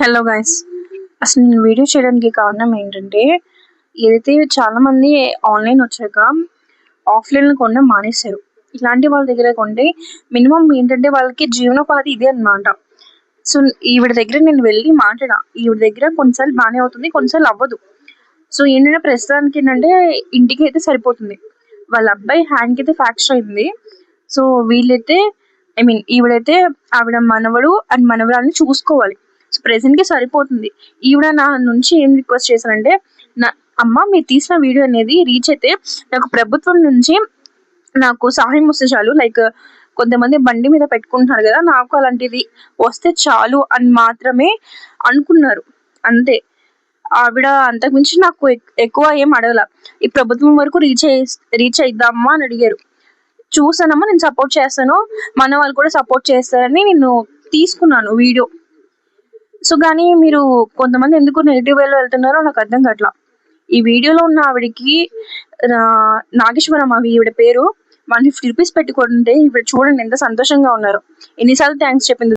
Hello guys, అసలు నేను video చేయడానికి కారణం ఏంటంటే, ఏదైతే చాలా మంది ఆన్లైన్ వచ్చాక ఆఫ్లైన్ కొనడం మానేశారు. ఇలాంటి వాళ్ళ దగ్గర కొంటే మినిమం ఏంటంటే వాళ్ళకి జీవనోపాధి ఇదే అన్నమాట. సో ఈవిడ దగ్గర నేను వెళ్ళి మాట్లాడా, ఈవిడ దగ్గర కొన్నిసార్లు బాగానే అవుతుంది, కొన్నిసార్లు అవ్వదు. సో ఏంటంటే ప్రస్తుతానికి ఏంటంటే ఇంటికి అయితే సరిపోతుంది, వాళ్ళ అబ్బాయి హ్యాండ్కి అయితే ఫ్రాక్చర్ అయింది. సో వీళ్ళైతే ఈవిడైతే ఆవిడ మనవడు అండ్ మనవరాల్ని చూసుకోవాలి. సో ప్రెసెంట్ కి సరిపోతుంది. ఈవిడ నా నుంచి ఏం రిక్వెస్ట్ చేశారంటే, నా అమ్మ మీరు తీసిన వీడియో అనేది రీచ్ అయితే నాకు ప్రభుత్వం నుంచి నాకు సహాయం వస్తే చాలు. లైక్ కొంతమంది బండి మీద పెట్టుకుంటున్నారు కదా, నాకు అలాంటిది వస్తే చాలు అని మాత్రమే అనుకున్నారు, అంతే. ఆవిడ అంతకుమించి నాకు ఎక్కువ ఏం అడగల. ఈ ప్రభుత్వం వరకు రీచ్ అయిద్దామా అని అడిగారు. చూసానమ్మా, నేను సపోర్ట్ చేస్తాను, మన వాళ్ళు కూడా సపోర్ట్ చేస్తారని నేను తీసుకున్నాను వీడియో. సో కానీ మీరు కొంతమంది ఎందుకు నెగిటివ్ వేలో వెళ్తున్నారో నాకు అర్థం కావట్లా. ఈ వీడియోలో ఉన్న ఆవిడకి నాగేశ్వరం అవి ఈవిడ పేరు 150 రూపీస్ పెట్టుకుంటే ఈవిడ చూడండి ఎంత సంతోషంగా ఉన్నారు. ఎన్నిసార్లు థ్యాంక్స్ చెప్పింది.